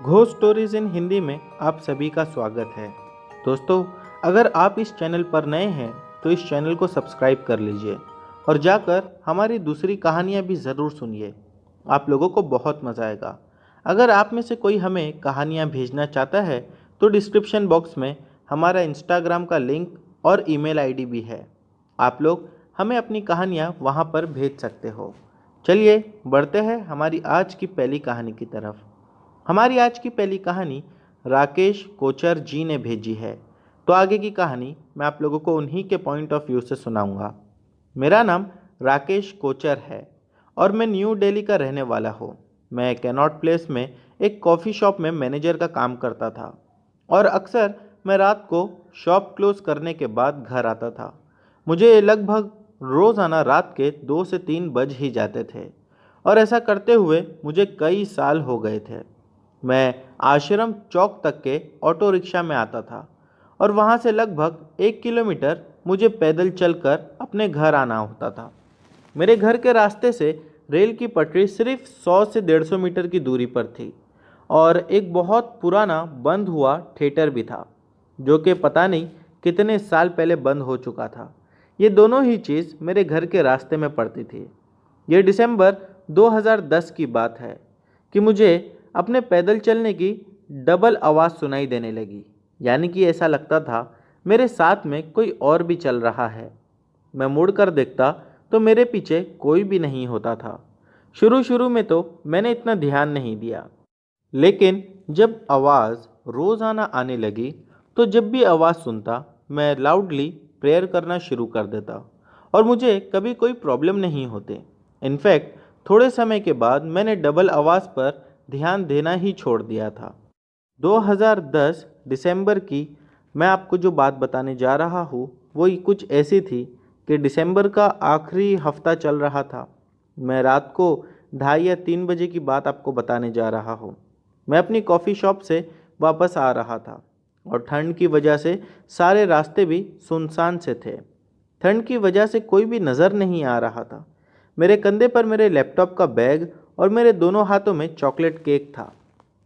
Ghost stories in Hindi में आप सभी का स्वागत है। दोस्तों, अगर आप इस चैनल पर नए हैं तो इस चैनल को सब्सक्राइब कर लीजिए और जाकर हमारी दूसरी कहानियाँ भी ज़रूर सुनिए। आप लोगों को बहुत मज़ा आएगा। अगर आप में से कोई हमें कहानियाँ भेजना चाहता है तो डिस्क्रिप्शन बॉक्स में हमारा इंस्टाग्राम का लिंक और ईमेल आईडी भी है। आप लोग हमें अपनी कहानियाँ वहाँ पर भेज सकते हो। चलिए बढ़ते हैं हमारी आज की पहली कहानी की तरफ। हमारी आज की पहली कहानी राकेश कोचर जी ने भेजी है। तो आगे की कहानी मैं आप लोगों को उन्हीं के पॉइंट ऑफ व्यू से सुनाऊंगा। मेरा नाम राकेश कोचर है और मैं न्यू दिल्ली का रहने वाला हूँ। मैं कैनॉट प्लेस में एक कॉफ़ी शॉप में मैनेजर का काम करता था और अक्सर मैं रात को शॉप क्लोज करने के बाद घर आता था। मुझे लगभग रोज़ाना रात के 2 से 3 बज ही जाते थे और ऐसा करते हुए मुझे कई साल हो गए थे। मैं आश्रम चौक तक के ऑटो रिक्शा में आता था और वहाँ से लगभग 1 किलोमीटर मुझे पैदल चलकर अपने घर आना होता था। मेरे घर के रास्ते से रेल की पटरी सिर्फ 100 से 150 मीटर की दूरी पर थी और एक बहुत पुराना बंद हुआ थिएटर भी था जो कि पता नहीं कितने साल पहले बंद हो चुका था। ये दोनों ही चीज़ मेरे घर के रास्ते में पड़ती थी। ये दिसंबर 2010 की बात है कि मुझे अपने पैदल चलने की डबल आवाज़ सुनाई देने लगी। यानी कि ऐसा लगता था मेरे साथ में कोई और भी चल रहा है। मैं मुड़कर देखता तो मेरे पीछे कोई भी नहीं होता था। शुरू शुरू में तो मैंने इतना ध्यान नहीं दिया, लेकिन जब आवाज़ रोज़ाना आने लगी तो जब भी आवाज़ सुनता मैं लाउडली प्रेयर करना शुरू कर देता और मुझे कभी कोई प्रॉब्लम नहीं होते। इनफैक्ट थोड़े समय के बाद मैंने डबल आवाज़ पर ध्यान देना ही छोड़ दिया था। 2010 दिसंबर की मैं आपको जो बात बताने जा रहा हूँ वो कुछ ऐसी थी कि दिसंबर का आखिरी हफ्ता चल रहा था। मैं रात को 2:30 या 3 बजे की बात आपको बताने जा रहा हूँ। मैं अपनी कॉफ़ी शॉप से वापस आ रहा था और ठंड की वजह से सारे रास्ते भी सुनसान से थे। ठंड की वजह से कोई भी नज़र नहीं आ रहा था। मेरे कंधे पर मेरे लैपटॉप का बैग और मेरे दोनों हाथों में चॉकलेट केक था।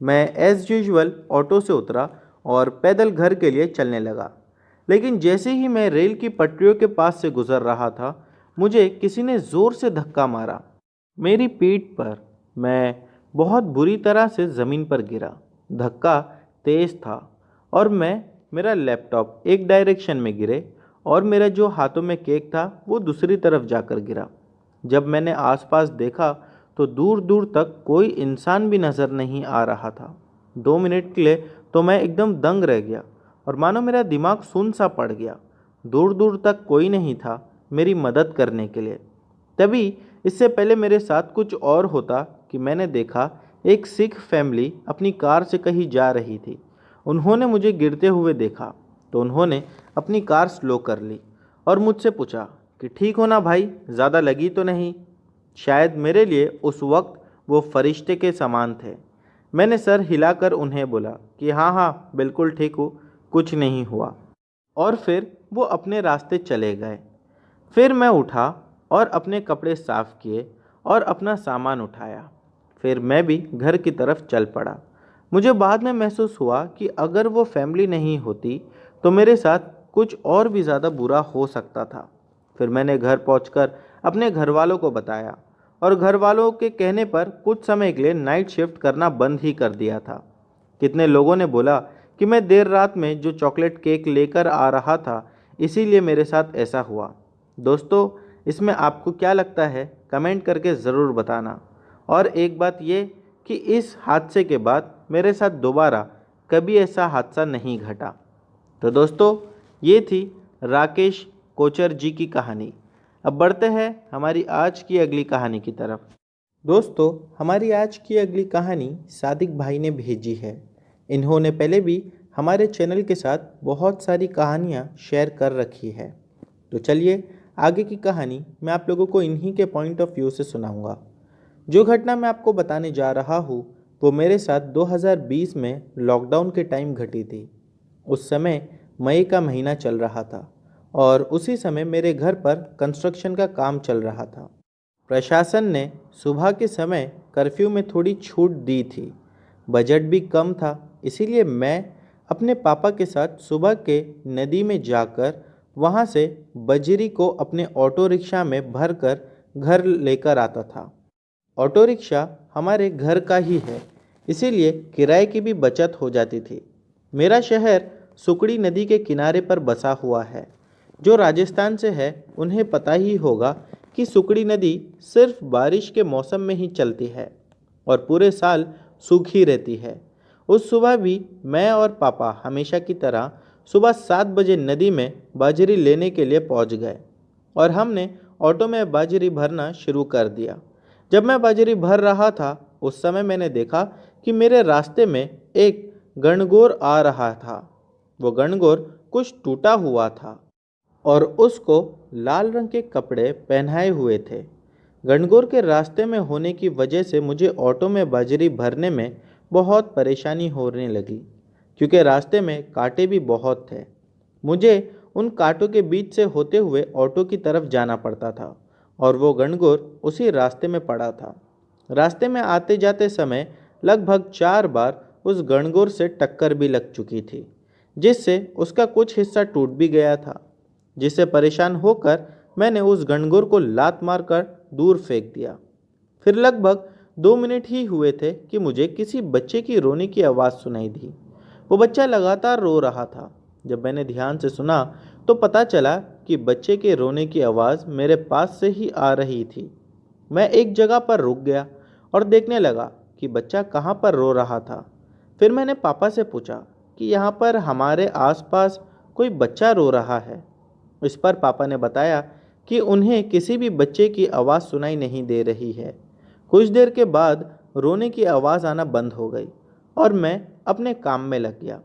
मैं एज़ यूजुअल ऑटो से उतरा और पैदल घर के लिए चलने लगा। लेकिन जैसे ही मैं रेल की पटरियों के पास से गुजर रहा था, मुझे किसी ने ज़ोर से धक्का मारा मेरी पीठ पर। मैं बहुत बुरी तरह से ज़मीन पर गिरा। धक्का तेज़ था और मेरा लैपटॉप एक डायरेक्शन में गिरे और मेरा जो हाथों में केक था वो दूसरी तरफ जाकर गिरा। जब मैंने आसपास देखा तो दूर दूर तक कोई इंसान भी नज़र नहीं आ रहा था। 2 मिनट के लिए तो मैं एकदम दंग रह गया और मानो मेरा दिमाग सुन सा पड़ गया। दूर दूर तक कोई नहीं था मेरी मदद करने के लिए। तभी इससे पहले मेरे साथ कुछ और होता कि मैंने देखा एक सिख फैमिली अपनी कार से कहीं जा रही थी। उन्होंने मुझे गिरते हुए देखा तो उन्होंने अपनी कार स्लो कर ली और मुझसे पूछा कि ठीक हो ना भाई, ज़्यादा लगी तो नहीं। शायद मेरे लिए उस वक्त वो फरिश्ते के समान थे। मैंने सर हिलाकर उन्हें बोला कि हाँ हाँ बिल्कुल ठीक हूँ, कुछ नहीं हुआ। और फिर वो अपने रास्ते चले गए। फिर मैं उठा और अपने कपड़े साफ किए और अपना सामान उठाया। फिर मैं भी घर की तरफ चल पड़ा। मुझे बाद में महसूस हुआ कि अगर वो फैमिली नहीं होती तो मेरे साथ कुछ और भी ज़्यादा बुरा हो सकता था। फिर मैंने घर पहुंचकर अपने घर वालों को बताया और घर वालों के कहने पर कुछ समय के लिए नाइट शिफ्ट करना बंद ही कर दिया था। कितने लोगों ने बोला कि मैं देर रात में जो चॉकलेट केक लेकर आ रहा था, इसीलिए मेरे साथ ऐसा हुआ। दोस्तों, इसमें आपको क्या लगता है कमेंट करके ज़रूर बताना। और एक बात ये कि इस हादसे के बाद मेरे साथ दोबारा कभी ऐसा हादसा नहीं घटा। तो दोस्तों, ये थी राकेश कोचर जी की कहानी। अब बढ़ते हैं हमारी आज की अगली कहानी की तरफ। दोस्तों, हमारी आज की अगली कहानी सादिक भाई ने भेजी है। इन्होंने पहले भी हमारे चैनल के साथ बहुत सारी कहानियाँ शेयर कर रखी है। तो चलिए आगे की कहानी मैं आप लोगों को इन्हीं के पॉइंट ऑफ व्यू से सुनाऊंगा। जो घटना मैं आपको बताने जा रहा हूँ वो मेरे साथ 2020 में लॉकडाउन के टाइम घटी थी। उस समय मई का महीना चल रहा था और उसी समय मेरे घर पर कंस्ट्रक्शन का काम चल रहा था। प्रशासन ने सुबह के समय कर्फ्यू में थोड़ी छूट दी थी, बजट भी कम था, इसीलिए मैं अपने पापा के साथ सुबह के नदी में जाकर वहाँ से बजरी को अपने ऑटो रिक्शा में भरकर घर लेकर आता था। ऑटो रिक्शा हमारे घर का ही है, इसीलिए किराए की भी बचत हो जाती थी। मेरा शहर सुकड़ी नदी के किनारे पर बसा हुआ है। जो राजस्थान से है उन्हें पता ही होगा कि सुकड़ी नदी सिर्फ बारिश के मौसम में ही चलती है और पूरे साल सूखी रहती है। उस सुबह भी मैं और पापा हमेशा की तरह सुबह 7 बजे नदी में बाजरी लेने के लिए पहुंच गए और हमने ऑटो में बाजरी भरना शुरू कर दिया। जब मैं बाजरी भर रहा था उस समय मैंने देखा कि मेरे रास्ते में एक गणगौर आ रहा था। वो गणगौर कुछ टूटा हुआ था और उसको लाल रंग के कपड़े पहनाए हुए थे। गणगौर के रास्ते में होने की वजह से मुझे ऑटो में बाजरी भरने में बहुत परेशानी होने लगी, क्योंकि रास्ते में कांटे भी बहुत थे। मुझे उन कांटों के बीच से होते हुए ऑटो की तरफ जाना पड़ता था और वो गणगौर उसी रास्ते में पड़ा था। रास्ते में आते जाते समय लगभग 4 बार उस गणगौर से टक्कर भी लग चुकी थी, जिससे उसका कुछ हिस्सा टूट भी गया था। जिससे परेशान होकर मैंने उस गणगौर को लात मारकर दूर फेंक दिया। फिर लगभग 2 मिनट ही हुए थे कि मुझे किसी बच्चे की रोने की आवाज़ सुनाई दी। वो बच्चा लगातार रो रहा था। जब मैंने ध्यान से सुना तो पता चला कि बच्चे के रोने की आवाज़ मेरे पास से ही आ रही थी। मैं एक जगह पर रुक गया और देखने लगा कि बच्चा कहाँ पर रो रहा था। फिर मैंने पापा से पूछा कि यहाँ पर हमारे आसपास कोई बच्चा रो रहा है। इस पर पापा ने बताया कि उन्हें किसी भी बच्चे की आवाज़ सुनाई नहीं दे रही है। कुछ देर के बाद रोने की आवाज़ आना बंद हो गई और मैं अपने काम में लग गया।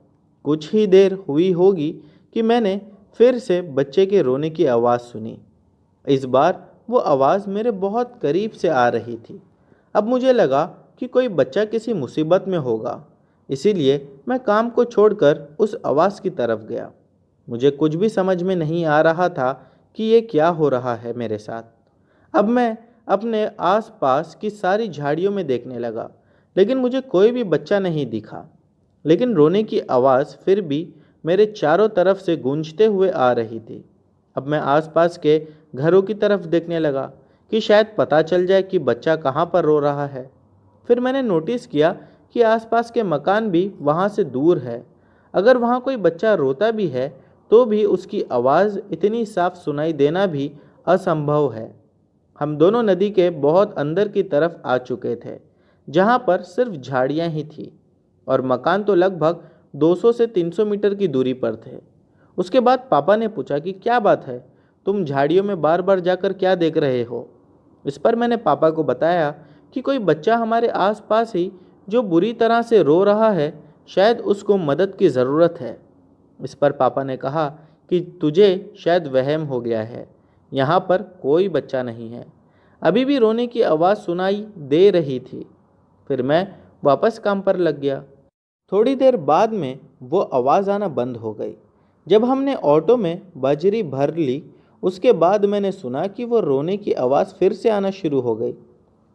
कुछ ही देर हुई होगी कि मैंने फिर से बच्चे के रोने की आवाज़ सुनी। इस बार वो आवाज़ मेरे बहुत करीब से आ रही थी। अब मुझे लगा कि कोई बच्चा किसी मुसीबत में होगा, इसीलिए मैं काम को छोड़कर उस आवाज़ की तरफ गया। मुझे कुछ भी समझ में नहीं आ रहा था कि ये क्या हो रहा है मेरे साथ। अब मैं अपने आसपास की सारी झाड़ियों में देखने लगा, लेकिन मुझे कोई भी बच्चा नहीं दिखा। लेकिन रोने की आवाज़ फिर भी मेरे चारों तरफ से गूंजते हुए आ रही थी। अब मैं आसपास के घरों की तरफ देखने लगा कि शायद पता चल जाए कि बच्चा कहाँ पर रो रहा है। फिर मैंने नोटिस किया कि आसपास के मकान भी वहाँ से दूर है। अगर वहाँ कोई बच्चा रोता भी है तो भी उसकी आवाज़ इतनी साफ सुनाई देना भी असंभव है। हम दोनों नदी के बहुत अंदर की तरफ आ चुके थे, जहाँ पर सिर्फ झाड़ियाँ ही थी और मकान तो लगभग 200 से 300 मीटर की दूरी पर थे। उसके बाद पापा ने पूछा कि क्या बात है, तुम झाड़ियों में बार बार जाकर क्या देख रहे हो। इस पर मैंने पापा को बताया कि कोई बच्चा हमारे आसपास ही जो बुरी तरह से रो रहा है, शायद उसको मदद की ज़रूरत है। इस पर पापा ने कहा कि तुझे शायद वहम हो गया है, यहाँ पर कोई बच्चा नहीं है। अभी भी रोने की आवाज़ सुनाई दे रही थी। फिर मैं वापस काम पर लग गया। थोड़ी देर बाद में वो आवाज़ आना बंद हो गई। जब हमने ऑटो में बाजरी भर ली, उसके बाद मैंने सुना कि वो रोने की आवाज़ फिर से आना शुरू हो गई।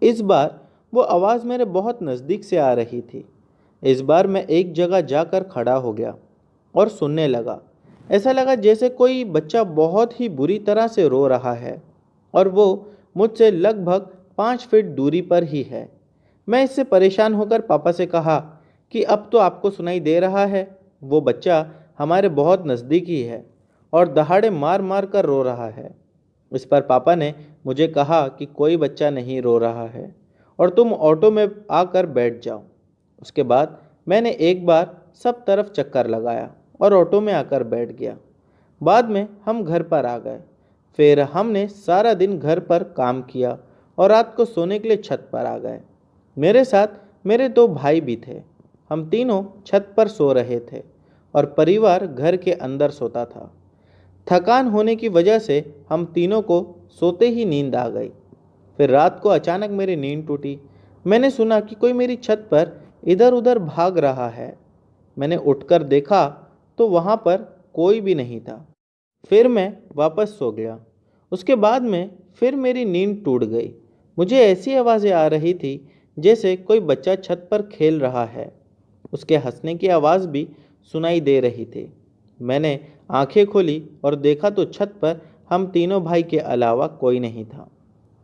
इस बार वो आवाज़ मेरे बहुत नज़दीक से आ रही थी। इस बार मैं एक जगह जाकर खड़ा हो गया और सुनने लगा। ऐसा लगा जैसे कोई बच्चा बहुत ही बुरी तरह से रो रहा है और वो मुझसे लगभग 5 फीट दूरी पर ही है। मैं इससे परेशान होकर पापा से कहा कि अब तो आपको सुनाई दे रहा है, वो बच्चा हमारे बहुत नज़दीक ही है और दहाड़े मार मार कर रो रहा है। इस पर पापा ने मुझे कहा कि कोई बच्चा नहीं रो रहा है और तुम ऑटो में आकर बैठ जाओ। उसके बाद मैंने एक बार सब तरफ चक्कर लगाया और ऑटो में आकर बैठ गया। बाद में हम घर पर आ गए। फिर हमने सारा दिन घर पर काम किया और रात को सोने के लिए छत पर आ गए। मेरे साथ मेरे 2 भाई भी थे। हम तीनों छत पर सो रहे थे और परिवार घर के अंदर सोता था। थकान होने की वजह से हम तीनों को सोते ही नींद आ गई। फिर रात को अचानक मेरी नींद टूटी। मैंने सुना कि कोई मेरी छत पर इधर उधर भाग रहा है। मैंने उठकर देखा तो वहाँ पर कोई भी नहीं था। फिर मैं वापस सो गया। उसके बाद में फिर मेरी नींद टूट गई। मुझे ऐसी आवाज़ें आ रही थी जैसे कोई बच्चा छत पर खेल रहा है। उसके हंसने की आवाज़ भी सुनाई दे रही थी। मैंने आंखें खोली और देखा तो छत पर हम तीनों भाई के अलावा कोई नहीं था।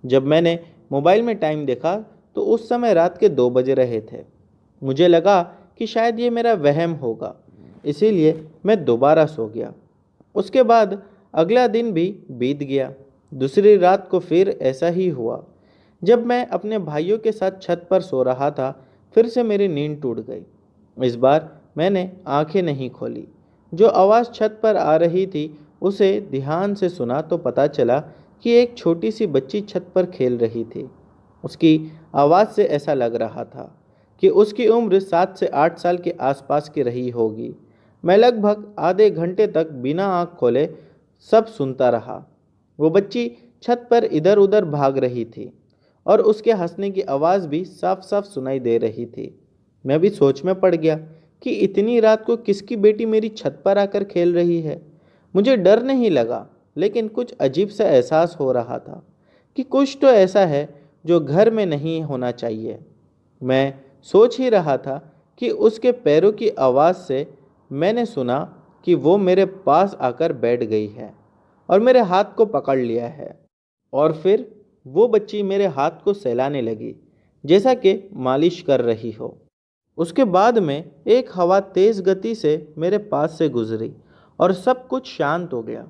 जब मैंने मोबाइल में टाइम देखा तो उस समय रात के 2 बज रहे थे। मुझे लगा कि शायद ये मेरा वहम होगा, इसीलिए मैं दोबारा सो गया। उसके बाद अगला दिन भी बीत गया। दूसरी रात को फिर ऐसा ही हुआ। जब मैं अपने भाइयों के साथ छत पर सो रहा था, फिर से मेरी नींद टूट गई। इस बार मैंने आंखें नहीं खोली। जो आवाज़ छत पर आ रही थी उसे ध्यान से सुना तो पता चला कि एक छोटी सी बच्ची छत पर खेल रही थी। उसकी आवाज़ से ऐसा लग रहा था कि उसकी उम्र 7 से 8 साल के आसपास की रही होगी। मैं लगभग आधे घंटे तक बिना आँख खोले सब सुनता रहा। वो बच्ची छत पर इधर उधर भाग रही थी और उसके हंसने की आवाज़ भी साफ साफ सुनाई दे रही थी। मैं भी सोच में पड़ गया कि इतनी रात को किसकी बेटी मेरी छत पर आकर खेल रही है। मुझे डर नहीं लगा, लेकिन कुछ अजीब सा एहसास हो रहा था कि कुछ तो ऐसा है जो घर में नहीं होना चाहिए। मैं सोच ही रहा था कि उसके पैरों की आवाज़ से मैंने सुना कि वो मेरे पास आकर बैठ गई है और मेरे हाथ को पकड़ लिया है। और फिर वो बच्ची मेरे हाथ को सहलाने लगी, जैसा कि मालिश कर रही हो। उसके बाद में एक हवा तेज़ गति से मेरे पास से गुजरी और सब कुछ शांत हो गया।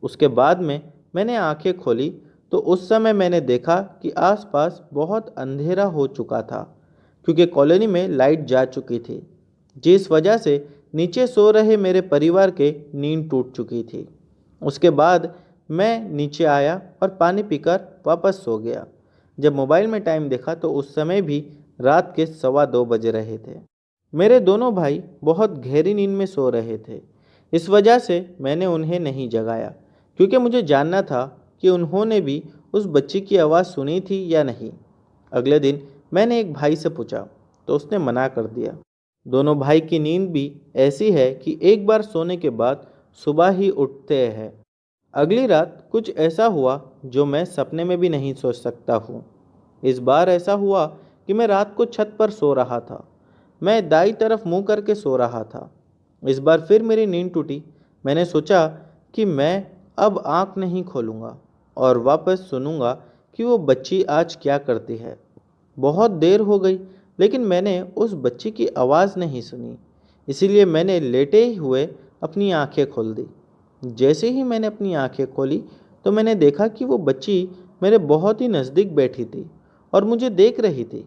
उसके बाद में मैंने आंखें खोली तो उस समय मैंने देखा कि आसपास बहुत अंधेरा हो चुका था, क्योंकि कॉलोनी में लाइट जा चुकी थी, जिस वजह से नीचे सो रहे मेरे परिवार के नींद टूट चुकी थी। उसके बाद मैं नीचे आया और पानी पीकर वापस सो गया। जब मोबाइल में टाइम देखा तो उस समय भी रात के 2:15 बज रहे थे। मेरे दोनों भाई बहुत गहरी नींद में सो रहे थे। इस वजह से मैंने उन्हें नहीं जगाया, क्योंकि मुझे जानना था कि उन्होंने भी उस बच्ची की आवाज़ सुनी थी या नहीं। अगले दिन मैंने एक भाई से पूछा तो उसने मना कर दिया। दोनों भाई की नींद भी ऐसी है कि एक बार सोने के बाद सुबह ही उठते हैं। अगली रात कुछ ऐसा हुआ जो मैं सपने में भी नहीं सोच सकता हूँ। इस बार ऐसा हुआ कि मैं रात को छत पर सो रहा था। मैं दाईं तरफ मुंह करके सो रहा था। इस बार फिर मेरी नींद टूटी। मैंने सोचा कि मैं अब आंख नहीं खोलूँगा और वापस सुनूंगा कि वो बच्ची आज क्या करती है। बहुत देर हो गई, लेकिन मैंने उस बच्ची की आवाज़ नहीं सुनी। इसीलिए मैंने लेटे हुए अपनी आंखें खोल दी। जैसे ही मैंने अपनी आंखें खोली तो मैंने देखा कि वो बच्ची मेरे बहुत ही नज़दीक बैठी थी और मुझे देख रही थी।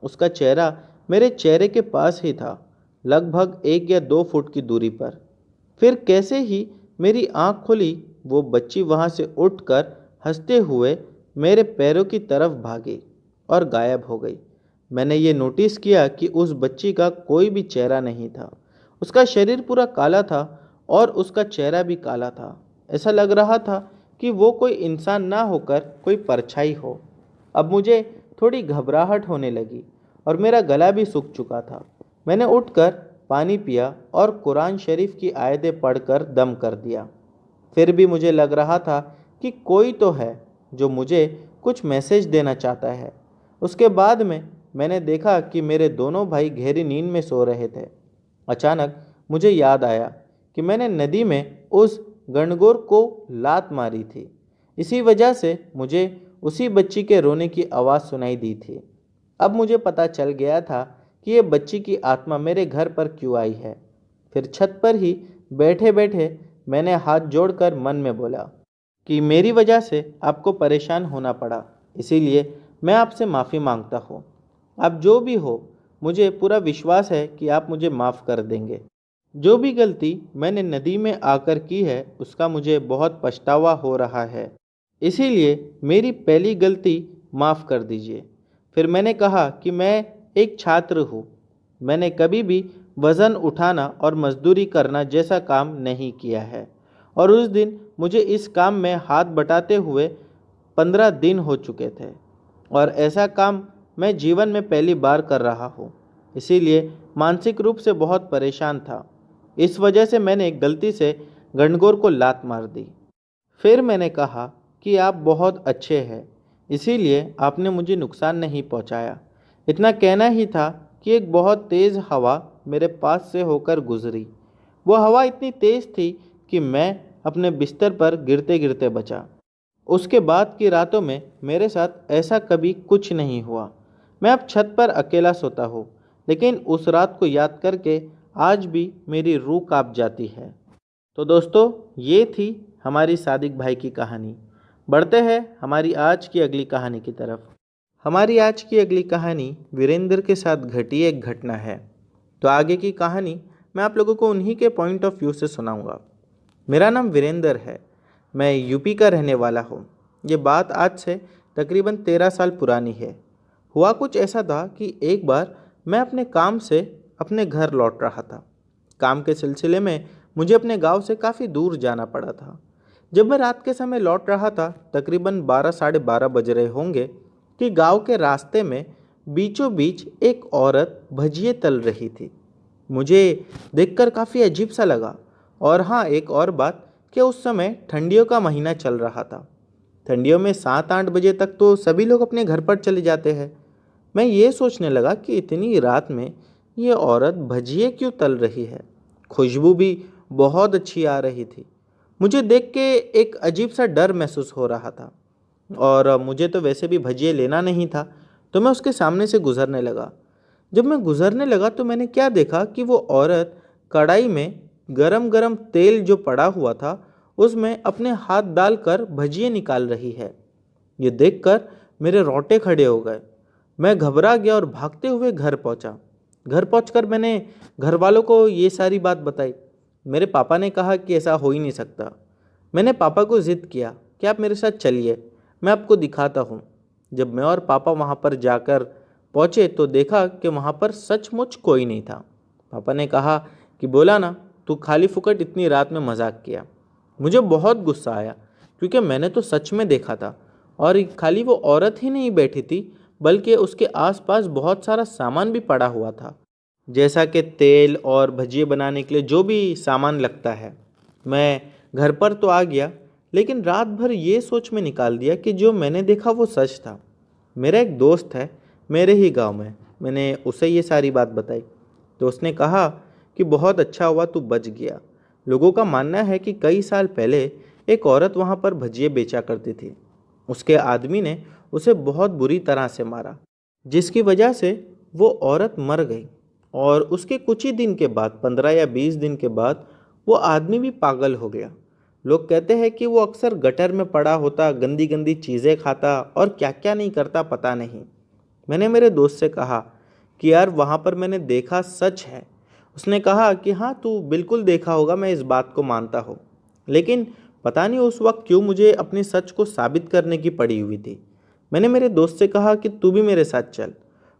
उसका चेहरा मेरे चेहरे के पास ही था, लगभग 1 या 2 फुट की दूरी पर। फिर कैसे ही मेरी आंख खुली, वो बच्ची वहां से उठकर हंसते हुए मेरे पैरों की तरफ भागी और गायब हो गई। मैंने ये नोटिस किया कि उस बच्ची का कोई भी चेहरा नहीं था। उसका शरीर पूरा काला था और उसका चेहरा भी काला था। ऐसा लग रहा था कि वो कोई इंसान ना होकर कोई परछाई हो। अब मुझे थोड़ी घबराहट होने लगी और मेरा गला भी सूख चुका था। मैंने उठकर पानी पिया और कुरान शरीफ की आयतें पढ़कर दम कर दिया। फिर भी मुझे लग रहा था कि कोई तो है जो मुझे कुछ मैसेज देना चाहता है। उसके बाद में मैंने देखा कि मेरे दोनों भाई गहरी नींद में सो रहे थे। अचानक मुझे याद आया कि मैंने नदी में उस गणगौर को लात मारी थी। इसी वजह से मुझे उसी बच्ची के रोने की आवाज़ सुनाई दी थी। अब मुझे पता चल गया था कि ये बच्ची की आत्मा मेरे घर पर क्यों आई है। फिर छत पर ही बैठे बैठे मैंने हाथ जोड़कर मन में बोला कि मेरी वजह से आपको परेशान होना पड़ा, इसीलिए मैं आपसे माफ़ी मांगता हूँ। आप जो भी हो, मुझे पूरा विश्वास है कि आप मुझे माफ़ कर देंगे। जो भी गलती मैंने नदी में आकर की है उसका मुझे बहुत पछतावा हो रहा है, इसीलिए मेरी पहली गलती माफ़ कर दीजिए। फिर मैंने कहा कि मैं एक छात्र हूँ। मैंने कभी भी वज़न उठाना और मजदूरी करना जैसा काम नहीं किया है, और उस दिन मुझे इस काम में हाथ बटाते हुए 15 दिन हो चुके थे, और ऐसा काम मैं जीवन में पहली बार कर रहा हूँ। इसीलिए मानसिक रूप से बहुत परेशान था। इस वजह से मैंने गलती से गणगौर को लात मार दी। फिर मैंने कहा कि आप बहुत अच्छे हैं, इसीलिए आपने मुझे नुकसान नहीं पहुंचाया। इतना कहना ही था कि एक बहुत तेज़ हवा मेरे पास से होकर गुजरी। वो हवा इतनी तेज थी कि मैं अपने बिस्तर पर गिरते गिरते बचा। उसके बाद की रातों में मेरे साथ ऐसा कभी कुछ नहीं हुआ। मैं अब छत पर अकेला सोता हूँ, लेकिन उस रात को याद करके आज भी मेरी रूह कांप जाती है। तो दोस्तों, ये थी हमारी सादिक भाई की कहानी। बढ़ते हैं हमारी आज की अगली कहानी की तरफ। हमारी आज की अगली कहानी वीरेंद्र के साथ घटी एक घटना है। तो आगे की कहानी मैं आप लोगों को उन्हीं के पॉइंट ऑफ व्यू से सुनाऊंगा। मेरा नाम वीरेंद्र है। मैं यूपी का रहने वाला हूँ। ये बात आज से तकरीबन 13 साल पुरानी है। हुआ कुछ ऐसा था कि एक बार मैं अपने काम से अपने घर लौट रहा था। काम के सिलसिले में मुझे अपने गांव से काफ़ी दूर जाना पड़ा था। जब मैं रात के समय लौट रहा था, तकरीबन 12 साढ़े 12 बज रहे होंगे, कि गांव के रास्ते में बीचों बीच एक औरत भजिए तल रही थी। मुझे देखकर काफ़ी अजीब सा लगा। और हाँ, एक और बात कि उस समय ठंडियों का महीना चल रहा था। ठंडियों में 7-8 बजे तक तो सभी लोग अपने घर पर चले जाते हैं। मैं ये सोचने लगा कि इतनी रात में ये औरत भजिए क्यों तल रही है। खुशबू भी बहुत अच्छी आ रही थी। मुझे देख के एक अजीब सा डर महसूस हो रहा था। और मुझे तो वैसे भी भजिए लेना नहीं था, तो मैं उसके सामने से गुजरने लगा। जब मैं गुजरने लगा तो मैंने क्या देखा कि वो औरत कढ़ाई में गरम गरम तेल जो पड़ा हुआ था, उसमें अपने हाथ डालकर भजिए निकाल रही है। ये देखकर मेरे रोंगटे खड़े हो गए। मैं घबरा गया और भागते हुए घर पहुंचा। घर पहुंचकर मैंने घर वालों को ये सारी बात बताई। मेरे पापा ने कहा कि ऐसा हो ही नहीं सकता। मैंने पापा को ज़िद किया कि आप मेरे साथ चलिए, मैं आपको दिखाता हूँ। जब मैं और पापा वहाँ पर जाकर पहुँचे तो देखा कि वहाँ पर सचमुच कोई नहीं था। पापा ने कहा कि बोला ना, तू खाली फुकट इतनी रात में मजाक किया। मुझे बहुत गुस्सा आया, क्योंकि मैंने तो सच में देखा था। और खाली वो औरत ही नहीं बैठी थी, बल्कि उसके आसपास बहुत सारा सामान भी पड़ा हुआ था, जैसा कि तेल और भजिए बनाने के लिए जो भी सामान लगता है। मैं घर पर तो आ गया, लेकिन रात भर ये सोच में निकाल दिया कि जो मैंने देखा वो सच था। मेरा एक दोस्त है मेरे ही गांव में, मैंने उसे ये सारी बात बताई तो उसने कहा कि बहुत अच्छा हुआ तू बच गया। लोगों का मानना है कि कई साल पहले एक औरत वहाँ पर भजिए बेचा करती थी। उसके आदमी ने उसे बहुत बुरी तरह से मारा, जिसकी वजह से वो औरत मर गई। और उसके कुछ ही दिन के बाद, 15 या 20 दिन के बाद, वो आदमी भी पागल हो गया। लोग कहते हैं कि वो अक्सर गटर में पड़ा होता, गंदी गंदी चीज़ें खाता और क्या क्या नहीं करता पता नहीं। मैंने मेरे दोस्त से कहा कि यार वहाँ पर मैंने देखा सच है। उसने कहा कि हाँ, तू बिल्कुल देखा होगा, मैं इस बात को मानता हूँ। लेकिन पता नहीं उस वक्त क्यों मुझे अपनी सच को साबित करने की पड़ी हुई थी। मैंने मेरे दोस्त से कहा कि तू भी मेरे साथ चल,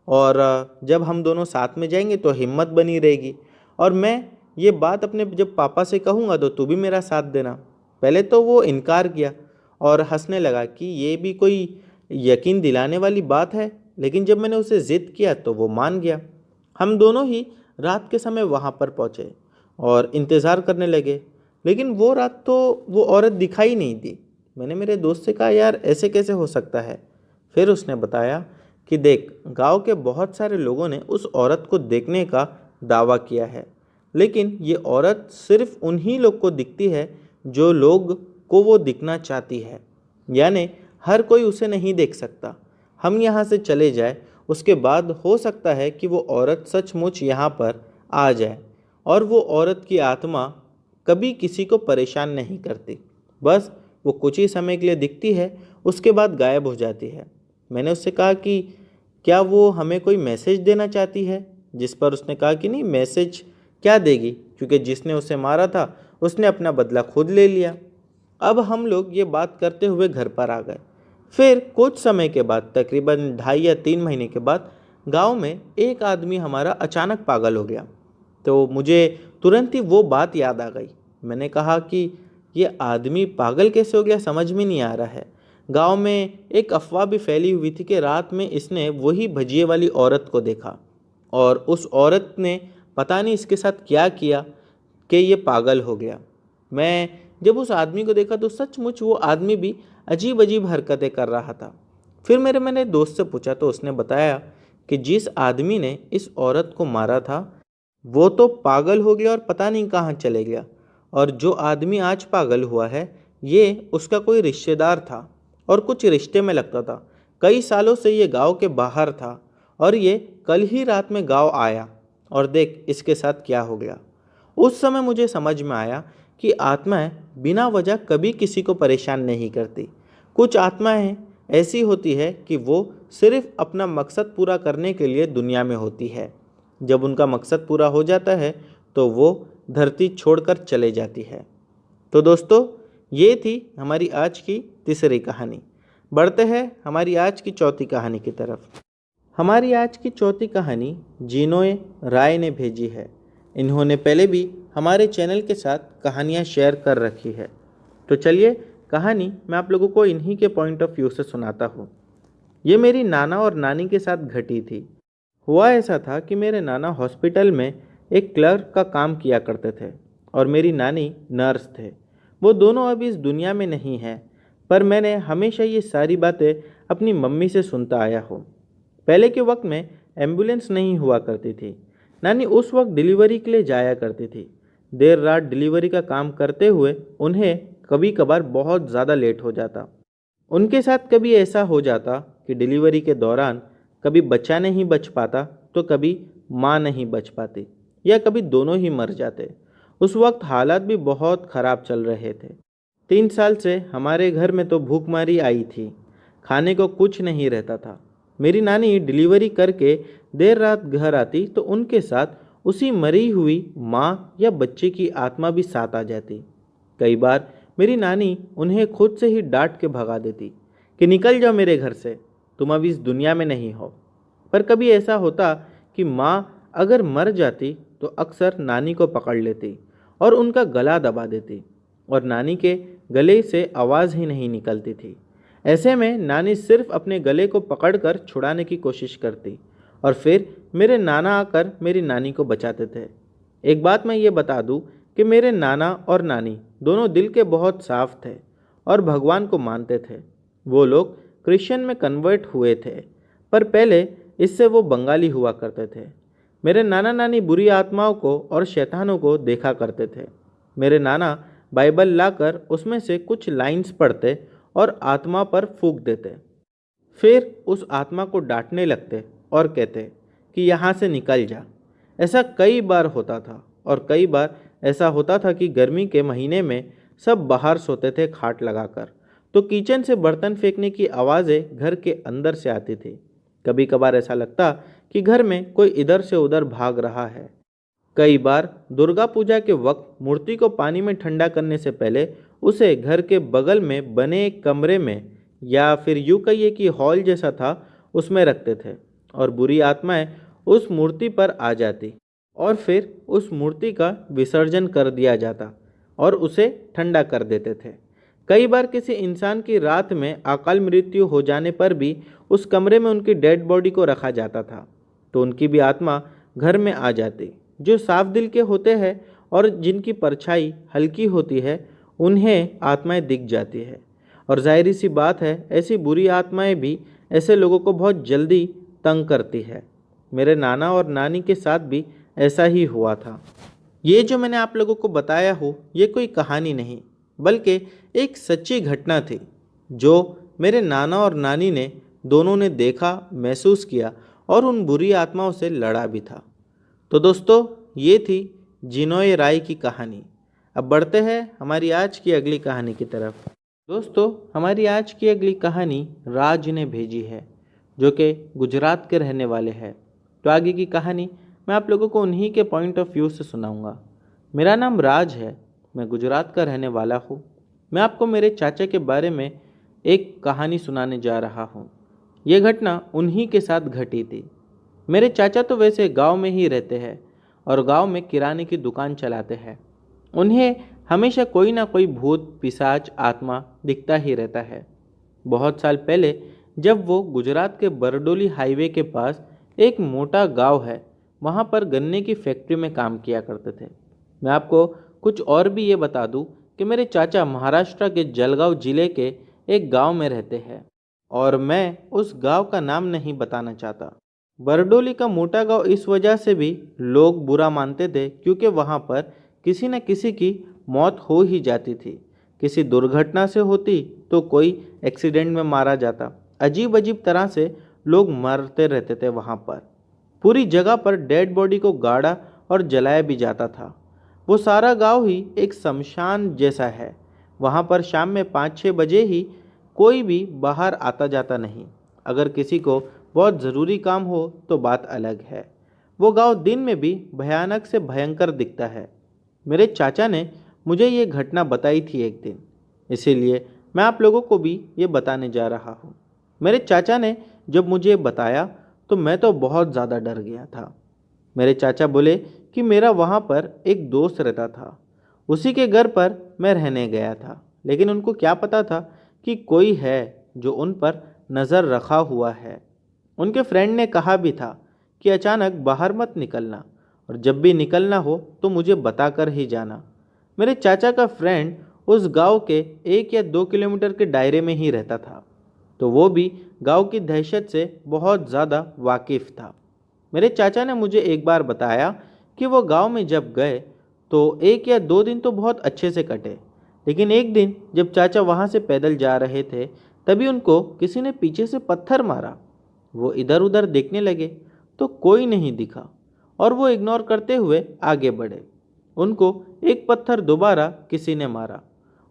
और जब हम दोनों साथ में जाएंगे तो हिम्मत बनी रहेगी। और मैं ये बात अपने जब पापा से कहूँगा तो तू भी मेरा साथ देना। पहले तो वो इनकार किया और हंसने लगा कि ये भी कोई यकीन दिलाने वाली बात है। लेकिन जब मैंने उसे ज़िद किया तो वो मान गया। हम दोनों ही रात के समय वहाँ पर पहुँचे और इंतज़ार करने लगे। लेकिन वो रात तो वो औरत दिखाई नहीं दी। मैंने मेरे दोस्त से कहा, यार ऐसे कैसे हो सकता है। फिर उसने बताया कि देख, गांव के बहुत सारे लोगों ने उस औरत को देखने का दावा किया है, लेकिन ये औरत सिर्फ उन्हीं लोग को दिखती है जो लोग को वो दिखना चाहती है। यानी हर कोई उसे नहीं देख सकता। हम यहाँ से चले जाए, उसके बाद हो सकता है कि वो औरत सचमुच यहाँ पर आ जाए। और वो औरत की आत्मा कभी किसी को परेशान नहीं करती। बस वो कुछ ही समय के लिए दिखती है, उसके बाद गायब हो जाती है। मैंने उससे कहा कि क्या वो हमें कोई मैसेज देना चाहती है। जिस पर उसने कहा कि नहीं, मैसेज क्या देगी, क्योंकि जिसने उसे मारा था उसने अपना बदला खुद ले लिया। अब हम लोग ये बात करते हुए घर पर आ गए। फिर कुछ समय के बाद, तकरीबन 2.5 या 3 महीने के बाद, गांव में एक आदमी हमारा अचानक पागल हो गया। तो मुझे तुरंत ही वो बात याद आ गई। मैंने कहा कि ये आदमी पागल कैसे हो गया, समझ में नहीं आ रहा है। गांव में एक अफवाह भी फैली हुई थी कि रात में इसने वही भजिए वाली औरत को देखा, और उस औरत ने पता नहीं इसके साथ क्या किया कि ये पागल हो गया। मैं जब उस आदमी को देखा तो सचमुच वो आदमी भी अजीब अजीब हरकतें कर रहा था। फिर मैंने दोस्त से पूछा तो उसने बताया कि जिस आदमी ने इस औरत को मारा था वो तो पागल हो गया और पता नहीं कहाँ चले गया। और जो आदमी आज पागल हुआ है, ये उसका कोई रिश्तेदार था और कुछ रिश्ते में लगता था। कई सालों से ये गांव के बाहर था और ये कल ही रात में गांव आया और देख इसके साथ क्या हो गया। उस समय मुझे समझ में आया कि आत्माएं बिना वजह कभी किसी को परेशान नहीं करती। कुछ आत्माएं ऐसी होती है कि वो सिर्फ अपना मकसद पूरा करने के लिए दुनिया में होती है। जब उनका मकसद पूरा हो जाता है तो वो धरती छोड़कर चले जाती है। तो दोस्तों, ये थी हमारी आज की तीसरी कहानी। बढ़ते हैं हमारी आज की चौथी कहानी की तरफ। हमारी आज की चौथी कहानी जिनोय राय ने भेजी है। इन्होंने पहले भी हमारे चैनल के साथ कहानियाँ शेयर कर रखी है। तो चलिए कहानी मैं आप लोगों को इन्हीं के पॉइंट ऑफ व्यू से सुनाता हूँ। ये मेरी नाना और नानी के साथ घटी थी। हुआ ऐसा था कि मेरे नाना हॉस्पिटल में एक क्लर्क का काम किया करते थे और मेरी नानी नर्स थे। वो दोनों अब इस दुनिया में नहीं हैं, पर मैंने हमेशा ये सारी बातें अपनी मम्मी से सुनता आया हूँ। पहले के वक्त में एम्बुलेंस नहीं हुआ करती थी। नानी उस वक्त डिलीवरी के लिए जाया करती थी। देर रात डिलीवरी का काम करते हुए उन्हें कभी कभार बहुत ज़्यादा लेट हो जाता। उनके साथ कभी ऐसा हो जाता कि डिलीवरी के दौरान कभी बच्चा नहीं बच पाता तो कभी माँ नहीं बच पाती, या कभी दोनों ही मर जाते। उस वक्त हालात भी बहुत ख़राब चल रहे थे। 3 साल से हमारे घर में तो भूखमरी आई थी। खाने को कुछ नहीं रहता था। मेरी नानी डिलीवरी करके देर रात घर आती तो उनके साथ उसी मरी हुई माँ या बच्चे की आत्मा भी साथ आ जाती। कई बार मेरी नानी उन्हें खुद से ही डांट के भगा देती कि निकल जाओ मेरे घर से, तुम अब इस दुनिया में नहीं हो। पर कभी ऐसा होता कि माँ अगर मर जाती तो अक्सर नानी को पकड़ लेती और उनका गला दबा देती, और नानी के गले से आवाज़ ही नहीं निकलती थी। ऐसे में नानी सिर्फ अपने गले को पकड़कर छुड़ाने की कोशिश करती और फिर मेरे नाना आकर मेरी नानी को बचाते थे। एक बात मैं ये बता दूं कि मेरे नाना और नानी दोनों दिल के बहुत साफ थे और भगवान को मानते थे। वो लोग क्रिश्चियन में कन्वर्ट हुए थे, पर पहले इससे वो बंगाली हुआ करते थे। मेरे नाना नानी बुरी आत्माओं को और शैतानों को देखा करते थे। मेरे नाना बाइबल लाकर उसमें से कुछ लाइंस पढ़ते और आत्मा पर फूंक देते। फिर उस आत्मा को डांटने लगते और कहते कि यहाँ से निकल जा। ऐसा कई बार होता था, और कई बार ऐसा होता था कि गर्मी के महीने में सब बाहर सोते थे खाट लगाकर, तो किचन से बर्तन फेंकने की आवाज़ें घर के अंदर से आती थी। कभी कभार ऐसा लगता कि घर में कोई इधर से उधर भाग रहा है। कई बार दुर्गा पूजा के वक्त मूर्ति को पानी में ठंडा करने से पहले उसे घर के बगल में बने एक कमरे में, या फिर यूँ कहिए कि हॉल जैसा था, उसमें रखते थे और बुरी आत्माएं उस मूर्ति पर आ जाती और फिर उस मूर्ति का विसर्जन कर दिया जाता और उसे ठंडा कर देते थे। कई बार किसी इंसान की रात में अकाल मृत्यु हो जाने पर भी उस कमरे में उनकी डेड बॉडी को रखा जाता था, तो उनकी भी आत्मा घर में आ जाती। जो साफ दिल के होते हैं और जिनकी परछाई हल्की होती है, उन्हें आत्माएं दिख जाती है। और जाहिर सी बात है, ऐसी बुरी आत्माएं भी ऐसे लोगों को बहुत जल्दी तंग करती है। मेरे नाना और नानी के साथ भी ऐसा ही हुआ था। ये जो मैंने आप लोगों को बताया हो, ये कोई कहानी नहीं, बल्कि एक सच्ची घटना थी जो मेरे नाना और नानी ने दोनों ने देखा, महसूस किया और उन बुरी आत्माओं से लड़ा भी था। तो दोस्तों, ये थी जिनोय राय की कहानी। अब बढ़ते हैं हमारी आज की अगली कहानी की तरफ। दोस्तों, हमारी आज की अगली कहानी राज ने भेजी है, जो कि गुजरात के रहने वाले हैं। तो आगे की कहानी मैं आप लोगों को उन्हीं के पॉइंट ऑफ व्यू से सुनाऊंगा। मेरा नाम राज है, मैं गुजरात का रहने वाला हूँ। मैं आपको मेरे चाचा के बारे में एक कहानी सुनाने जा रहा हूँ। ये घटना उन्हीं के साथ घटी थी। मेरे चाचा तो वैसे गांव में ही रहते हैं और गांव में किराने की दुकान चलाते हैं। उन्हें हमेशा कोई ना कोई भूत, पिशाच, आत्मा दिखता ही रहता है। बहुत साल पहले जब वो गुजरात के बरडोली हाईवे के पास एक मोटा गांव है, वहाँ पर गन्ने की फैक्ट्री में काम किया करते थे। मैं आपको कुछ और भी ये बता दूं कि मेरे चाचा महाराष्ट्र के जलगांव जिले के एक गांव में रहते हैं, और मैं उस गांव का नाम नहीं बताना चाहता। बरडोली का मोटा गांव इस वजह से भी लोग बुरा मानते थे क्योंकि वहां पर किसी न किसी की मौत हो ही जाती थी। किसी दुर्घटना से होती तो कोई एक्सीडेंट में मारा जाता। अजीब अजीब तरह से लोग मरते रहते थे वहां पर। पूरी जगह पर डेड बॉडी को गाड़ा और जलाया भी जाता था। वो सारा गांव ही एक शमशान जैसा है। वहां पर शाम में 5-6 बजे ही कोई भी बाहर आता जाता नहीं। अगर किसी को बहुत ज़रूरी काम हो तो बात अलग है। वो गांव दिन में भी भयानक से भयंकर दिखता है। मेरे चाचा ने मुझे ये घटना बताई थी एक दिन, इसीलिए मैं आप लोगों को भी ये बताने जा रहा हूँ। मेरे चाचा ने जब मुझे बताया तो मैं तो बहुत ज़्यादा डर गया था। मेरे चाचा बोले कि मेरा वहाँ पर एक दोस्त रहता था। उसी के घर पर मैं रहने गया था, लेकिन उनको क्या पता था कि कोई है जो उन पर नज़र रखा हुआ है। उनके फ्रेंड ने कहा भी था कि अचानक बाहर मत निकलना और जब भी निकलना हो तो मुझे बताकर ही जाना। मेरे चाचा का फ्रेंड उस गांव के 1 या 2 किलोमीटर के दायरे में ही रहता था, तो वो भी गांव की दहशत से बहुत ज़्यादा वाकिफ़ था। मेरे चाचा ने मुझे एक बार बताया कि वो गांव में जब गए तो 1 या 2 दिन तो बहुत अच्छे से कटे, लेकिन एक दिन जब चाचा वहां से पैदल जा रहे थे तभी उनको किसी ने पीछे से पत्थर मारा। वो इधर उधर देखने लगे तो कोई नहीं दिखा और वो इग्नोर करते हुए आगे बढ़े। उनको एक पत्थर दोबारा किसी ने मारा।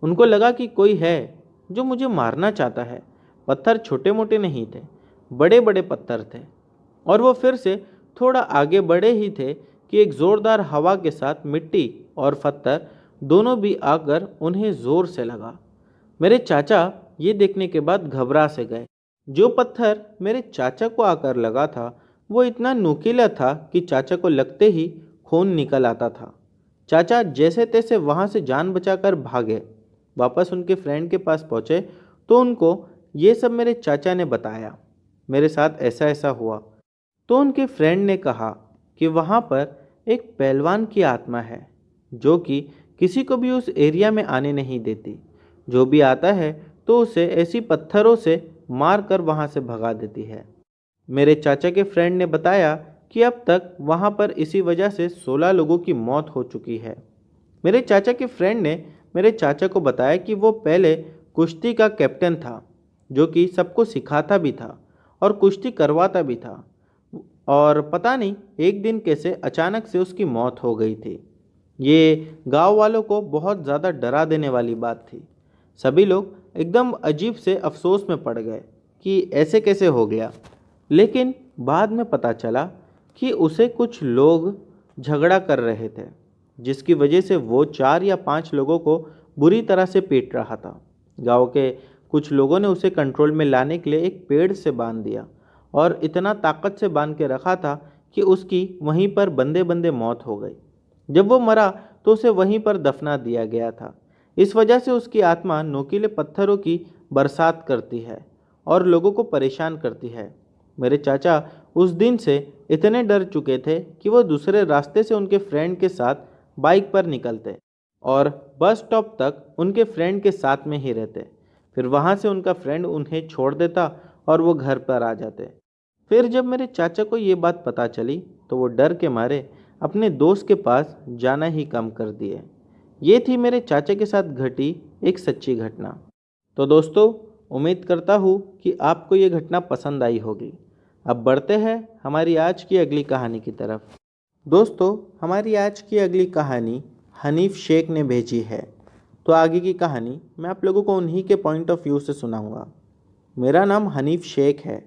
उनको लगा कि कोई है जो मुझे मारना चाहता है। पत्थर छोटे मोटे नहीं थे, बड़े बड़े पत्थर थे। और वो फिर से थोड़ा आगे बढ़े ही थे कि एक ज़ोरदार हवा के साथ मिट्टी और पत्थर दोनों भी आकर उन्हें ज़ोर से लगा। मेरे चाचा ये देखने के बाद घबरा से गए। जो पत्थर मेरे चाचा को आकर लगा था वो इतना नुकीला था कि चाचा को लगते ही खून निकल आता था। चाचा जैसे तैसे वहाँ से जान बचाकर भागे। वापस उनके फ्रेंड के पास पहुँचे तो उनको ये सब मेरे चाचा ने बताया, मेरे साथ ऐसा ऐसा हुआ। तो उनके फ्रेंड ने कहा कि वहाँ पर एक पहलवान की आत्मा है जो कि किसी को भी उस एरिया में आने नहीं देती। जो भी आता है तो उसे ऐसी पत्थरों से मार कर वहाँ से भगा देती है। मेरे चाचा के फ्रेंड ने बताया कि अब तक वहाँ पर इसी वजह से 16 लोगों की मौत हो चुकी है। मेरे चाचा के फ्रेंड ने मेरे चाचा को बताया कि वो पहले कुश्ती का कैप्टन था, जो कि सबको सिखाता भी था और कुश्ती करवाता भी था। और पता नहीं एक दिन कैसे अचानक से उसकी मौत हो गई थी। ये गांव वालों को बहुत ज़्यादा डरा देने वाली बात थी। सभी लोग एकदम अजीब से अफसोस में पड़ गए कि ऐसे कैसे हो गया। लेकिन बाद में पता चला कि उसे कुछ लोग झगड़ा कर रहे थे, जिसकी वजह से वो 4 या 5 लोगों को बुरी तरह से पीट रहा था। गांव के कुछ लोगों ने उसे कंट्रोल में लाने के लिए एक पेड़ से बांध दिया और इतना ताकत से बांध के रखा था कि उसकी वहीं पर बंदे बंदे मौत हो गई। जब वो मरा तो उसे वहीं पर दफना दिया गया था। इस वजह से उसकी आत्मा नोकीले पत्थरों की बरसात करती है और लोगों को परेशान करती है। मेरे चाचा उस दिन से इतने डर चुके थे कि वो दूसरे रास्ते से उनके फ्रेंड के साथ बाइक पर निकलते और बस स्टॉप तक उनके फ्रेंड के साथ में ही रहते। फिर वहाँ से उनका फ्रेंड उन्हें छोड़ देता और वो घर पर आ जाते। फिर जब मेरे चाचा को ये बात पता चली तो वो डर के मारे अपने दोस्त के पास जाना ही कम कर दिए। ये थी मेरे चाचा के साथ घटी एक सच्ची घटना। तो दोस्तों, उम्मीद करता हूँ कि आपको ये घटना पसंद आई होगी। अब बढ़ते हैं हमारी आज की अगली कहानी की तरफ। दोस्तों, हमारी आज की अगली कहानी हनीफ शेख ने भेजी है। तो आगे की कहानी मैं आप लोगों को उन्हीं के पॉइंट ऑफ व्यू से सुनाऊंगा। मेरा नाम हनीफ शेख है।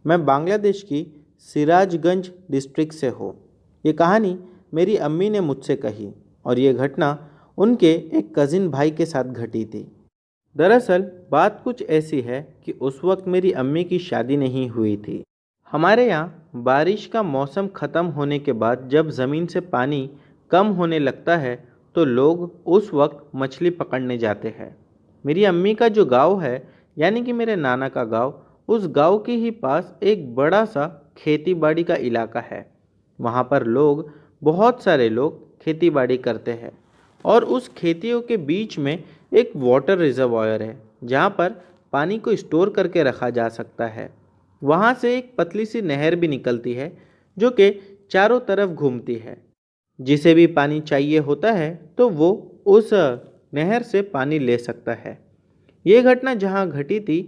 मैं बांग्लादेश की सिराजगंज डिस्ट्रिक्ट से हूँ। ये कहानी मेरी अम्मी ने मुझसे कही और ये घटना उनके एक कज़िन भाई के साथ घटी थी। दरअसल बात कुछ ऐसी है कि उस वक्त मेरी अम्मी की शादी नहीं हुई थी। हमारे यहाँ बारिश का मौसम ख़त्म होने के बाद जब ज़मीन से पानी कम होने लगता है तो लोग उस वक्त मछली पकड़ने जाते हैं। मेरी अम्मी का जो गांव है, यानी कि मेरे नाना का गांव, उस गांव के ही पास एक बड़ा सा खेती बाड़ी का इलाका है। वहाँ पर लोग, बहुत सारे लोग खेती बाड़ी करते हैं और उस खेतियों के बीच में एक वाटर रिजर्वायर है जहाँ पर पानी को स्टोर करके रखा जा सकता है। वहाँ से एक पतली सी नहर भी निकलती है जो कि चारों तरफ घूमती है। जिसे भी पानी चाहिए होता है तो वो उस नहर से पानी ले सकता है। ये घटना जहाँ घटी थी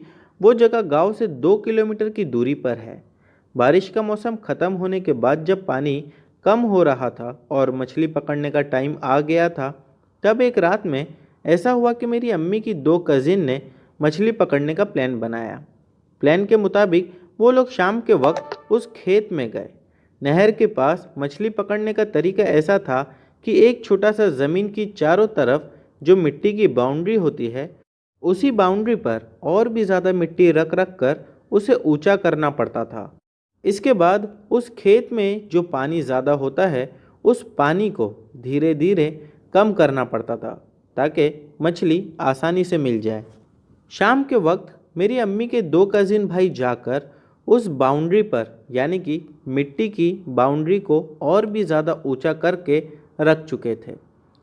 वो जगह गांव से 2 किलोमीटर की दूरी पर है। बारिश का मौसम खत्म होने के बाद जब पानी कम हो रहा था और मछली पकड़ने का टाइम आ गया था, तब एक रात में ऐसा हुआ कि मेरी अम्मी की दो कजिन ने मछली पकड़ने का प्लान बनाया। प्लान के मुताबिक वो लोग शाम के वक्त उस खेत में गए। नहर के पास मछली पकड़ने का तरीका ऐसा था कि एक छोटा सा ज़मीन की चारों तरफ जो मिट्टी की बाउंड्री होती है, उसी बाउंड्री पर और भी ज़्यादा मिट्टी रख रख कर उसे ऊंचा करना पड़ता था। इसके बाद उस खेत में जो पानी ज़्यादा होता है, उस पानी को धीरे धीरे कम करना पड़ता था ताकि मछली आसानी से मिल जाए। शाम के वक्त मेरी अम्मी के दो कजिन भाई जाकर उस बाउंड्री पर यानी कि मिट्टी की बाउंड्री को और भी ज़्यादा ऊंचा करके रख चुके थे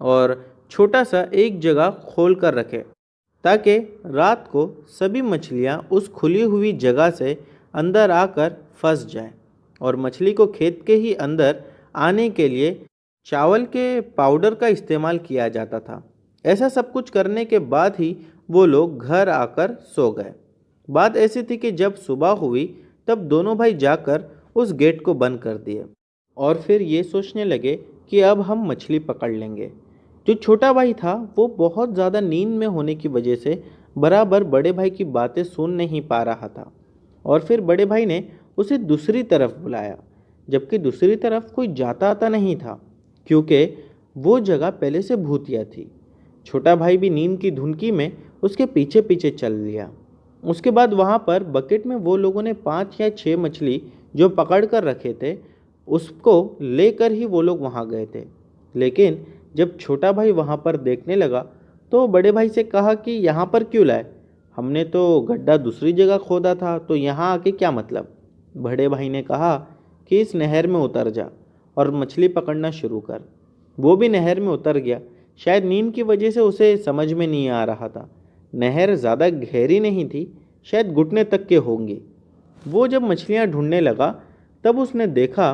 और छोटा सा एक जगह खोल कर रखे ताकि रात को सभी मछलियां उस खुली हुई जगह से अंदर आकर फंस जाएं और मछली को खेत के ही अंदर आने के लिए चावल के पाउडर का इस्तेमाल किया जाता था। ऐसा सब कुछ करने के बाद ही वो लोग घर आकर सो गए। बात ऐसी थी कि जब सुबह हुई तब दोनों भाई जाकर उस गेट को बंद कर दिए और फिर ये सोचने लगे कि अब हम मछली पकड़ लेंगे। जो छोटा भाई था वो बहुत ज़्यादा नींद में होने की वजह से बराबर बड़े भाई की बातें सुन नहीं पा रहा था और फिर बड़े भाई ने उसे दूसरी तरफ बुलाया, जबकि दूसरी तरफ कोई जाता आता नहीं था क्योंकि वो जगह पहले से भूतिया थी। छोटा भाई भी नींद की धुनकी में उसके पीछे पीछे चल लिया। उसके बाद वहाँ पर बकेट में वो लोगों ने 5 या 6 मछली जो पकड़ कर रखे थे उसको लेकर ही वो लोग वहाँ गए थे। लेकिन जब छोटा भाई वहाँ पर देखने लगा तो बड़े भाई से कहा कि यहाँ पर क्यों लाए, हमने तो गड्ढा दूसरी जगह खोदा था, तो यहाँ आके क्या मतलब। बड़े भाई ने कहा कि इस नहर में उतर जा और मछली पकड़ना शुरू कर। वो भी नहर में उतर गया। शायद नींद की वजह से उसे समझ में नहीं आ रहा था। नहर ज़्यादा गहरी नहीं थी, शायद घुटने तक के होंगी। वो जब मछलियाँ ढूंढने लगा तब उसने देखा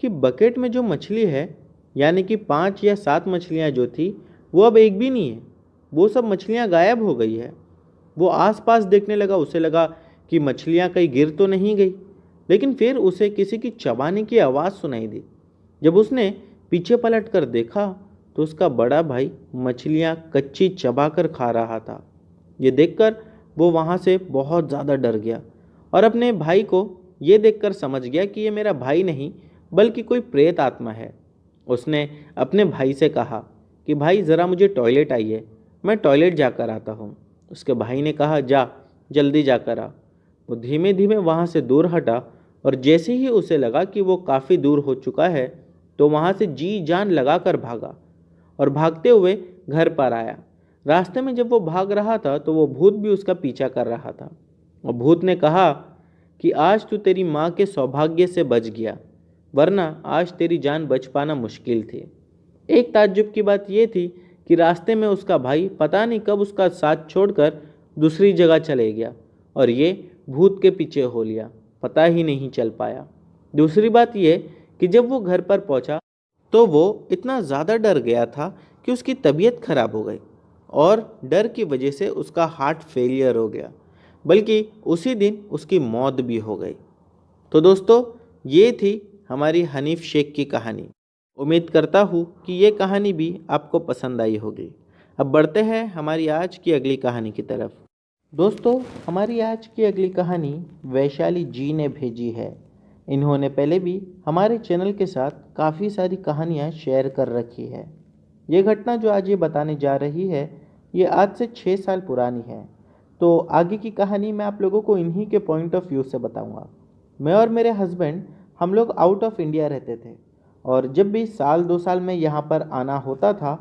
कि बकेट में जो मछली है यानी कि 5 या 7 मछलियाँ जो थी वो अब एक भी नहीं है। वो सब मछलियाँ गायब हो गई है। वो आसपास देखने लगा, उसे लगा कि मछलियाँ कहीं गिर तो नहीं गई, लेकिन फिर उसे किसी की चबाने की आवाज़ सुनाई दी। जब उसने पीछे पलट कर देखा तो उसका बड़ा भाई मछलियाँ कच्ची चबा कर खा रहा था। ये देखकर वो वहाँ से बहुत ज़्यादा डर गया और अपने भाई को ये देखकर समझ गया कि ये मेरा भाई नहीं बल्कि कोई प्रेत आत्मा है। उसने अपने भाई से कहा कि भाई ज़रा मुझे टॉयलेट आइए, मैं टॉयलेट जाकर आता हूँ। उसके भाई ने कहा जा जल्दी जाकर आ। वो धीमे धीमे वहाँ से दूर हटा और जैसे ही उसे लगा कि वो काफ़ी दूर हो चुका है तो वहाँ से जी जान लगा कर भागा और भागते हुए घर पर आया। रास्ते में जब वो भाग रहा था तो वो भूत भी उसका पीछा कर रहा था और भूत ने कहा कि आज तू तेरी माँ के सौभाग्य से बच गया, वरना आज तेरी जान बच पाना मुश्किल थी। एक ताज्जुब की बात यह थी कि रास्ते में उसका भाई पता नहीं कब उसका साथ छोड़कर दूसरी जगह चले गया और ये भूत के पीछे हो लिया, पता ही नहीं चल पाया। दूसरी बात यह कि जब वो घर पर पहुंचा तो वो इतना ज़्यादा डर गया था कि उसकी तबीयत खराब हो गई और डर की वजह से उसका हार्ट फेलियर हो गया, बल्कि उसी दिन उसकी मौत भी हो गई। तो दोस्तों, ये थी हमारी हनीफ शेख की कहानी। उम्मीद करता हूँ कि ये कहानी भी आपको पसंद आई होगी। अब बढ़ते हैं हमारी आज की अगली कहानी की तरफ। दोस्तों, हमारी आज की अगली कहानी वैशाली जी ने भेजी है। इन्होंने पहले भी हमारे चैनल के साथ काफ़ी सारी कहानियाँ शेयर कर रखी है। ये घटना जो आज ये बताने जा रही है ये आज से 6 साल पुरानी है। तो आगे की कहानी मैं आप लोगों को इन्हीं के पॉइंट ऑफ व्यू से बताऊंगा। मैं और मेरे हस्बैंड हम लोग आउट ऑफ इंडिया रहते थे और जब भी साल 2 साल में यहाँ पर आना होता था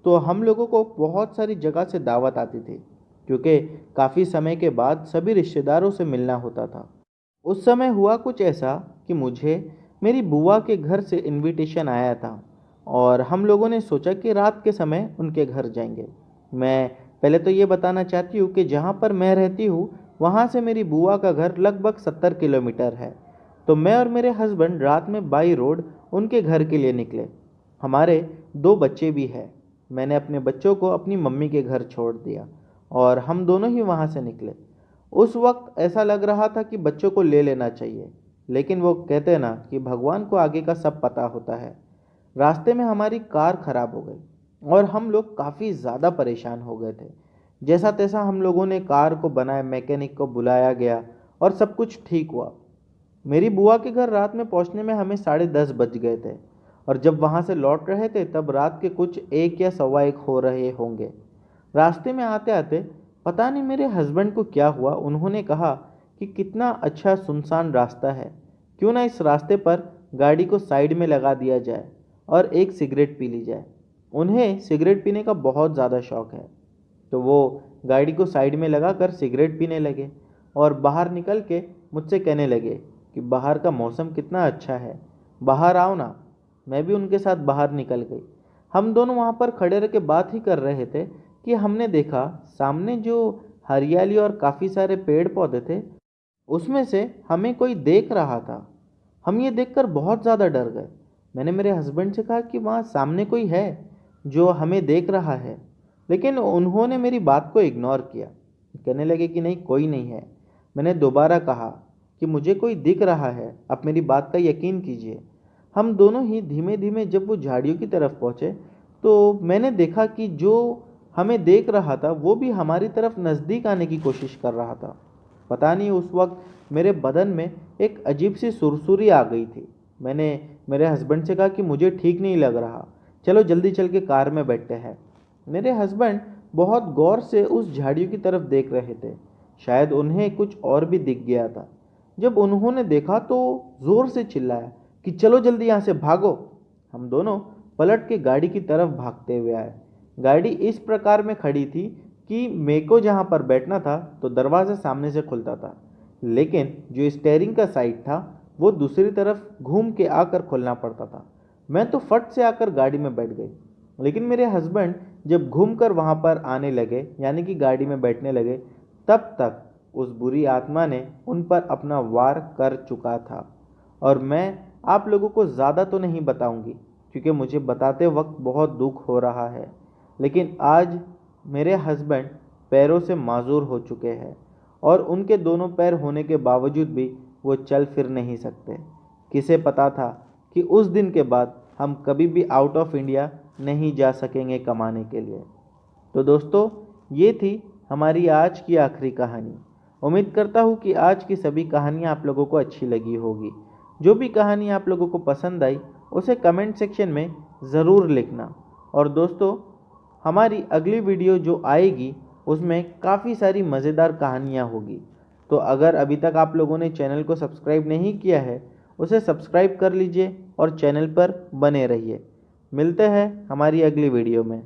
तो हम लोगों को बहुत सारी जगह से दावत आती थी क्योंकि काफ़ी समय के बाद सभी रिश्तेदारों से मिलना होता था। उस समय हुआ कुछ ऐसा कि मुझे मेरी बुआ के घर से इनविटेशन आया था और हम लोगों ने सोचा कि रात के समय उनके घर जाएंगे। मैं पहले तो ये बताना चाहती हूँ कि जहाँ पर मैं रहती हूँ वहाँ से मेरी बुआ का घर लगभग 70 किलोमीटर है। तो मैं और मेरे हस्बैंड रात में बाई रोड उनके घर के लिए निकले। हमारे 2 बच्चे भी हैं। मैंने अपने बच्चों को अपनी मम्मी के घर छोड़ दिया और हम दोनों ही वहाँ से निकले। उस वक्त ऐसा लग रहा था कि बच्चों को ले लेना चाहिए, लेकिन वो कहते हैं ना कि भगवान को आगे का सब पता होता है। रास्ते में हमारी कार खराब हो गई और हम लोग काफ़ी ज़्यादा परेशान हो गए थे। जैसा तैसा हम लोगों ने कार को बनाया, मैकेनिक को बुलाया गया और सब कुछ ठीक हुआ। मेरी बुआ के घर रात में पहुंचने में हमें 10:30 बज गए थे और जब वहां से लौट रहे थे तब रात के कुछ 1 या सवा 1 हो रहे होंगे। रास्ते में आते आते पता नहीं मेरे हस्बैंड को क्या हुआ, उन्होंने कहा कि कितना अच्छा सुनसान रास्ता है, क्यों ना इस रास्ते पर गाड़ी को साइड में लगा दिया जाए और एक सिगरेट पी ली जाए। उन्हें सिगरेट पीने का बहुत ज़्यादा शौक है, तो वो गाड़ी को साइड में लगाकर सिगरेट पीने लगे और बाहर निकल के मुझसे कहने लगे कि बाहर का मौसम कितना अच्छा है, बाहर आओ ना। मैं भी उनके साथ बाहर निकल गई। हम दोनों वहाँ पर खड़े रह के बात ही कर रहे थे कि हमने देखा सामने जो हरियाली और काफ़ी सारे पेड़ पौधे थे, उसमें से हमें कोई देख रहा था। हम ये देखकर बहुत ज़्यादा डर गए। मैंने मेरे हस्बैंड से कहा कि वहाँ सामने कोई है जो हमें देख रहा है, लेकिन उन्होंने मेरी बात को इग्नोर किया। कहने लगे कि नहीं, कोई नहीं है। मैंने दोबारा कहा कि मुझे कोई दिख रहा है, आप मेरी बात का यकीन कीजिए। हम दोनों ही धीमे धीमे जब वो झाड़ियों की तरफ पहुँचे तो मैंने देखा कि जो हमें देख रहा था वो भी हमारी तरफ नज़दीक आने की कोशिश कर रहा था। पता नहीं उस वक्त मेरे बदन में एक अजीब सी सुरसुरी आ गई थी। मैंने मेरे हस्बैंड से कहा कि मुझे ठीक नहीं लग रहा, चलो जल्दी चल के कार में बैठते हैं। मेरे हस्बैंड बहुत गौर से उस झाड़ियों की तरफ देख रहे थे। शायद उन्हें कुछ और भी दिख गया था। जब उन्होंने देखा तो ज़ोर से चिल्लाया कि चलो जल्दी यहाँ से भागो। हम दोनों पलट के गाड़ी की तरफ भागते हुए आए। गाड़ी इस प्रकार में खड़ी थी कि मेरे को जहाँ पर बैठना था तो दरवाज़ा सामने से खुलता था, लेकिन जो स्टीयरिंग का साइड था वो दूसरी तरफ घूम के आकर खोलना पड़ता था। मैं तो फट से आकर गाड़ी में बैठ गई, लेकिन मेरे हस्बैंड जब घूमकर वहाँ पर आने लगे, यानी कि गाड़ी में बैठने लगे, तब तक उस बुरी आत्मा ने उन पर अपना वार कर चुका था। और मैं आप लोगों को ज़्यादा तो नहीं बताऊंगी क्योंकि मुझे बताते वक्त बहुत दुख हो रहा है, लेकिन आज मेरे हस्बैंड पैरों से माजूर हो चुके हैं और उनके दोनों पैर होने के बावजूद भी वो चल फिर नहीं सकते। किसे पता था कि उस दिन के बाद हम कभी भी आउट ऑफ इंडिया नहीं जा सकेंगे कमाने के लिए। तो दोस्तों, ये थी हमारी आज की आखिरी कहानी। उम्मीद करता हूँ कि आज की सभी कहानियाँ आप लोगों को अच्छी लगी होगी। जो भी कहानी आप लोगों को पसंद आई उसे कमेंट सेक्शन में ज़रूर लिखना। और दोस्तों, हमारी अगली वीडियो जो आएगी उसमें काफ़ी सारी मज़ेदार कहानियाँ होगी। तो अगर अभी तक आप लोगों ने चैनल को सब्सक्राइब नहीं किया है उसे सब्सक्राइब कर लीजिए और चैनल पर बने रहिए। मिलते हैं हमारी अगली वीडियो में।